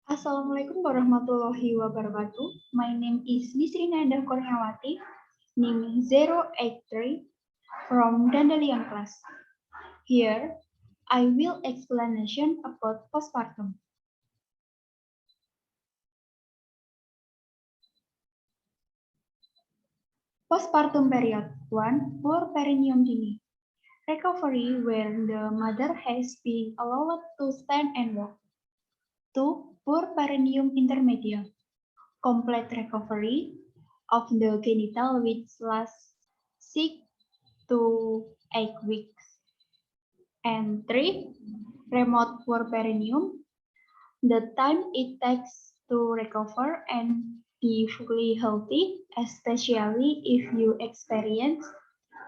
Assalamualaikum warahmatullahi wabarakatuh. My name is Miss Rina Endah Kurniawati, NIM 083 from Dandelion class. Here, I will explanation about postpartum. Postpartum period 1. Puerperineum dini. Recovery where the mother has been allowed to stand and walk. 2. Puerperineum intermediate. Complete recovery of the genital which lasts 6 to 8 weeks. And 3. Remote puerperineum. The time it takes to recover and be fully healthy, especially if you experience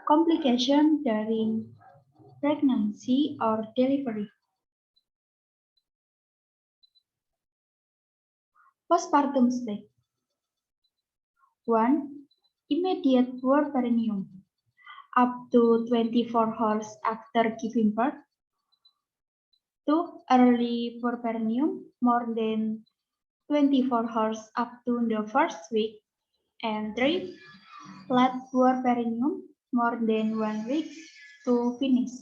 complications during pregnancy or delivery. Postpartum state. 1. Immediate puerperineum. Up to 24 hours after giving birth. 2. Early puerperineum, more than 24 hours up to the first week. And 3. Late puerperineum, more than 1 week to finish.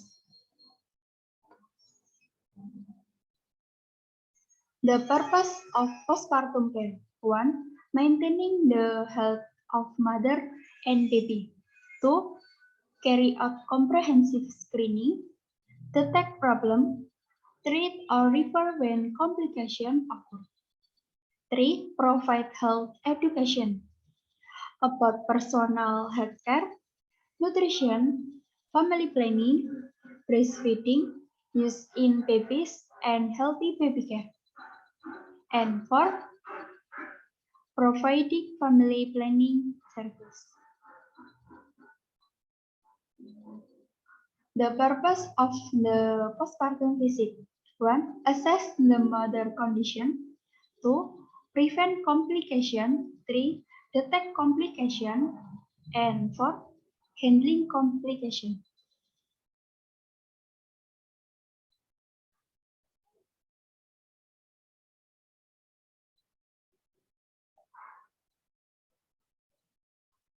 The purpose of postpartum care. 1. Maintaining the health of mother and baby. 2. Carry out comprehensive screening, detect problem, treat or refer when complications occur. 3. Provide health education about personal health care, nutrition, family planning, breastfeeding, use in babies, and healthy baby care. And 4. Providing family planning service. The purpose of the postpartum visit. 1. Assess the mother condition. 2. Prevent complication. 3. Detect complication. And 4. Handling complication.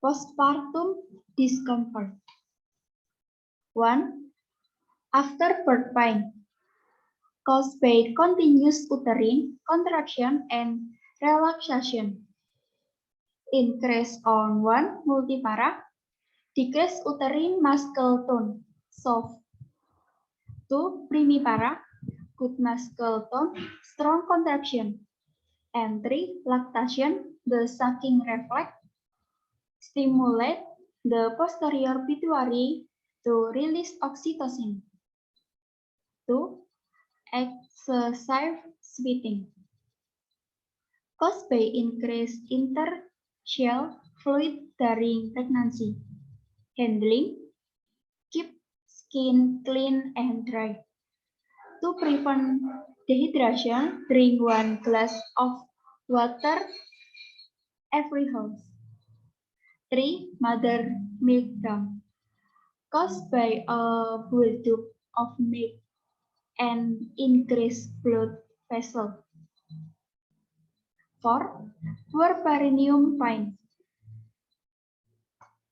Postpartum discomfort. 1. After birth pain, caused by continuous uterine contraction and relaxation. Increase on 1. Multipara, decrease uterine muscle tone, soft. 2. Primipara, good muscle tone, strong contraction. And 3. Lactation, the sucking reflex, stimulate the posterior pituitary to release oxytocin. 2. Excessive sweating, caused by increased interstitial fluid during pregnancy. Handling, keep skin clean and dry. To prevent dehydration, drink 1 glass of water every hour. 3. Mother milk dump, caused by a buildup of milk and increased blood vessel. 4. Puerperineum pain,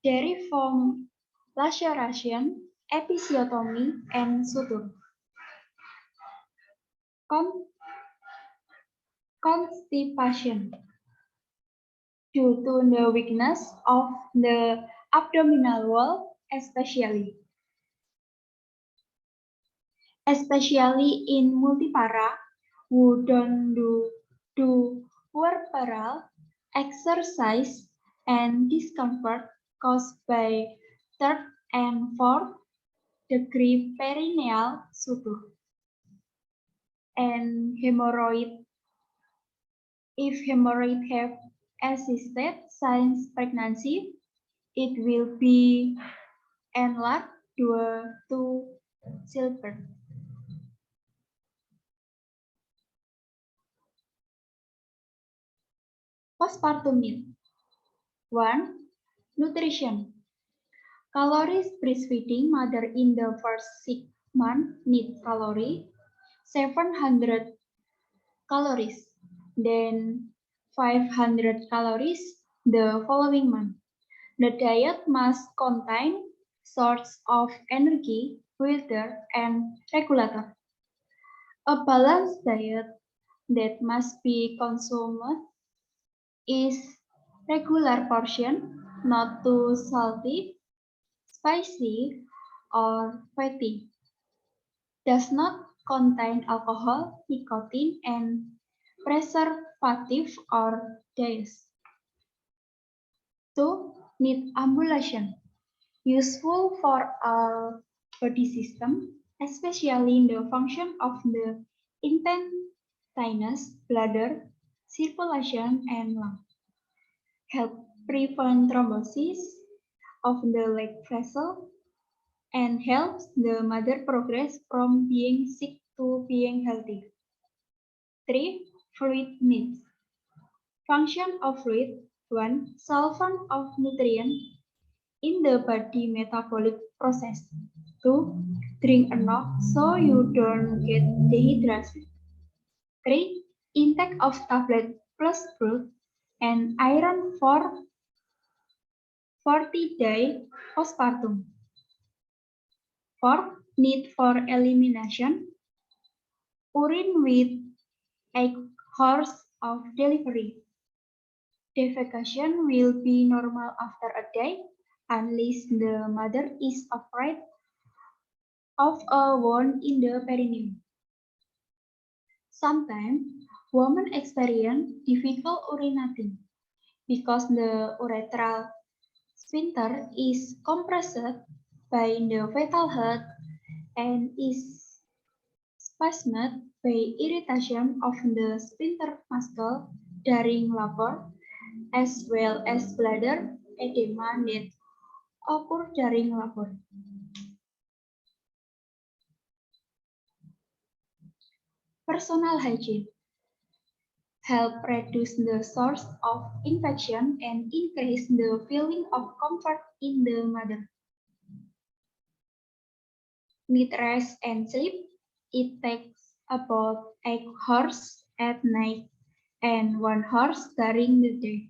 dairy from laceration, episiotomy, and suture. Constipation, due to the weakness of the abdominal wall, especially in multipara who don't do puerperal exercise and discomfort caused by 3rd and 4th degree perineal suture. And hemorrhoid, if hemorrhoid have assisted since pregnancy, it will be enlarged due to childbirth. Postpartum meal. 1. Nutrition. Calories breastfeeding mother in the first 6 months need calorie 700 calories. than 500 calories the following month. The diet must contain source of energy, filter, and regulator. A balanced diet that must be consumed is regular portion, not too salty, spicy, or fatty. Does not contain alcohol, nicotine, and preservative or dyes. 2. Need ambulation. Useful for all body system, especially in the function of the intestines, bladder, circulation, and lung. Help prevent thrombosis of the leg vessel and helps the mother progress from being sick to being healthy. 3. Fluid needs. Function of fluid. 1. Solvent of nutrient in the body metabolic process. 2. Drink enough so you don't get dehydrated. 3. Intake of tablet plus fruit and iron for 40-day postpartum. 4. Need for elimination. Urine with 8 hours of delivery. Defecation will be normal after a day unless the mother is afraid of a wound in the perineum. Sometimes women experience difficult urinating because the urethral sphincter is compressed by the fetal head and is spasmed by irritation of the sphincter muscle during labor, as well as bladder edema that occur during labor. Personal hygiene help reduce the source of infection and increase the feeling of comfort in the mother. Need rest and sleep. It takes about 8 hours at night and 1 horse during the day.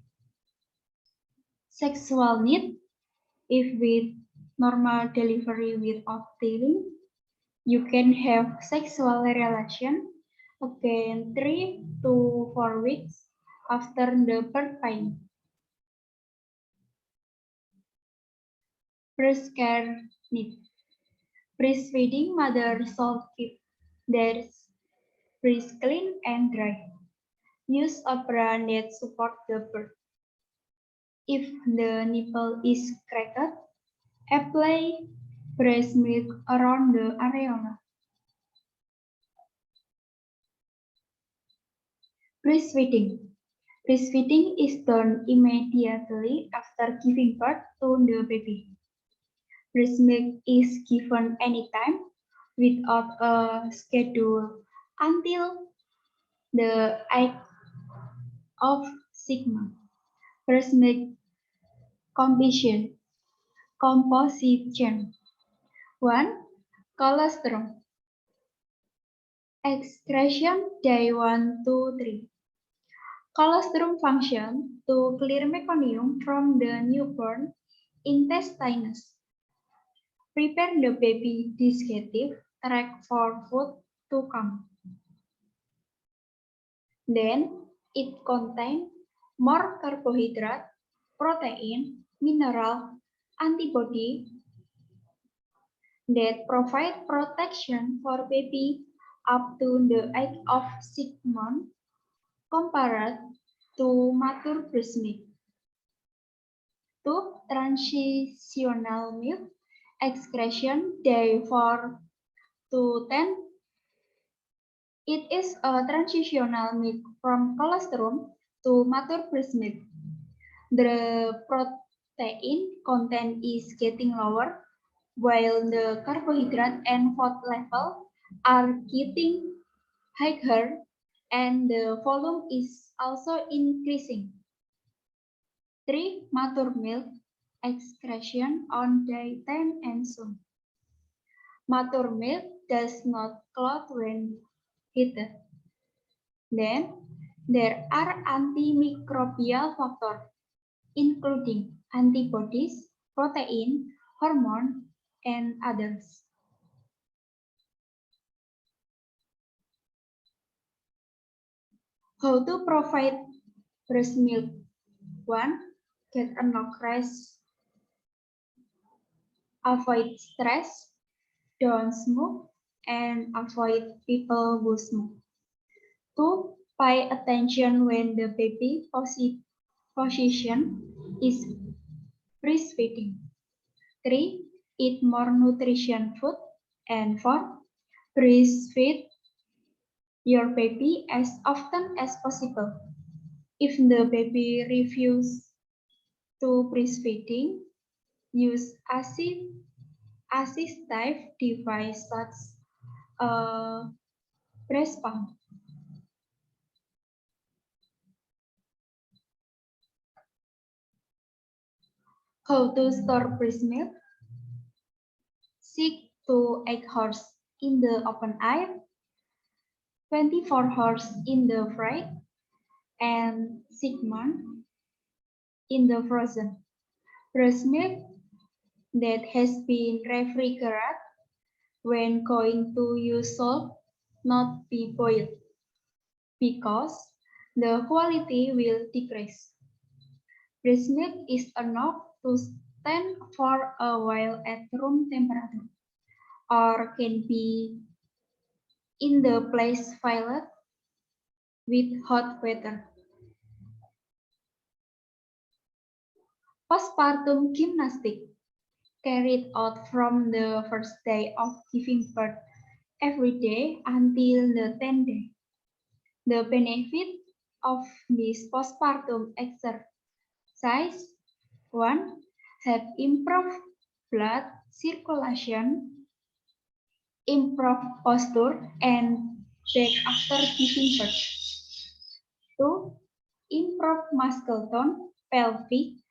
Sexual need. If with normal delivery without teething, you can have sexual relation again 3 to 4 weeks after the birth pain. Breast care need. Breastfeeding mother should keep their breast clean and dry. Use a bra that support the birth. If the nipple is cracked, apply breast milk around the areola. Breastfeeding. Breastfeeding is done immediately after giving birth to the baby. Breast milk is given anytime without a schedule until the age of 6 months. Breast milk composition. 1. Colostrum. Excretion day 1 to 3. Colostrum function to clear meconium from the newborn intestines. Prepare the baby digestive tract for food to come. Then it contains more carbohydrate, protein, mineral, antibody that provide protection for baby up to the age of 6 months compared to mature breast milk. 2. Transitional milk excretion day 4 to 10. It is a transitional milk from colostrum to mature breast milk. The protein content is getting lower, while the carbohydrate and fat level are getting higher, and the volume is also increasing. 3. Mature milk excretion on day 10 and soon. Mature milk does not clot when heated. Then, There are antimicrobial factors, including antibodies, protein, hormone, and others. How to provide breast milk? 1. Get enough rest. Avoid stress. Don't smoke. And avoid people who smoke. 2. Pay attention when the baby position is breastfeeding. 3. Eat more nutrition food. And 4. Breastfeed your baby as often as possible. If the baby refuses to breastfeeding, use assistive device such as breast pump. How to store breast milk? 6 to 8 hours in the open air, 24 hours in the fridge, and 6 months in the frozen. Breast milk that has been refrigerated when going to use salt not be boiled because the quality will decrease. Breast milk is enough to stand for a while at room temperature or can be in the place filled with hot water. Postpartum gymnastics carried out from the first day of giving birth every day until the 10th day. The benefit of this postpartum exercise: 1. Help improve blood circulation, improve posture and back after giving birth. 2. Improve muscle tone, pelvic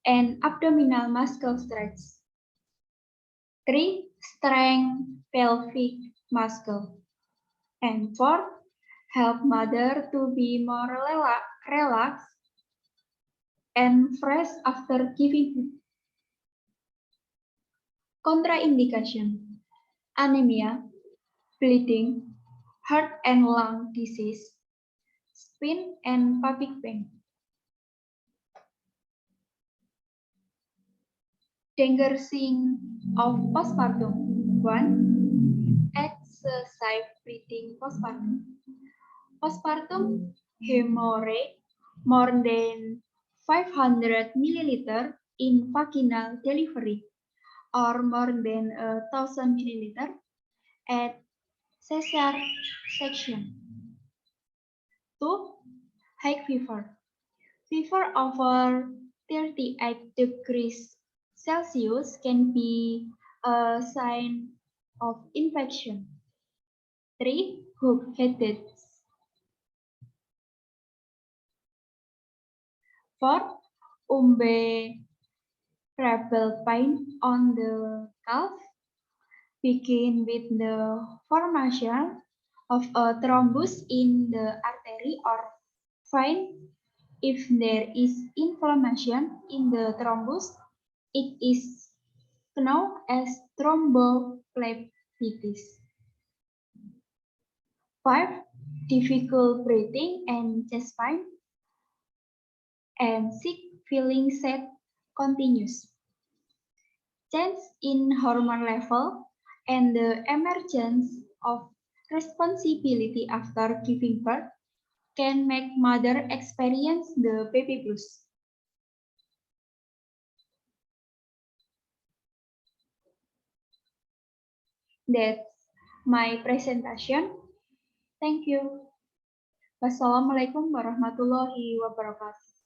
and abdominal muscle stretch. 3. Strengthen pelvic muscle. And 4. Help mother to be more relaxed and fresh after giving birth. Contraindication: anemia, bleeding, heart and lung disease, spine and pelvic pain. Dangers of postpartum: 1. Excessive bleeding postpartum. Postpartum hemorrhage more than 500 milliliter in vaginal delivery or more than 1,000 milliliter at cesarean section. 2. High fever. Fever over 38 degrees Celsius can be a sign of infection. 3. Hook headaches. 4. Umbilical pain on the calf. Begin with the formation of a thrombus in the artery or vein. If there is inflammation in the thrombus, it is known as thrombophlebitis. 5. Difficult breathing and chest pain. And 6. Feeling sad continuous. Change in hormone level and the emergence of responsibility after giving birth can make mother experience the baby blues. That's my presentation. Thank you. Wassalamualaikum warahmatullahi wabarakatuh.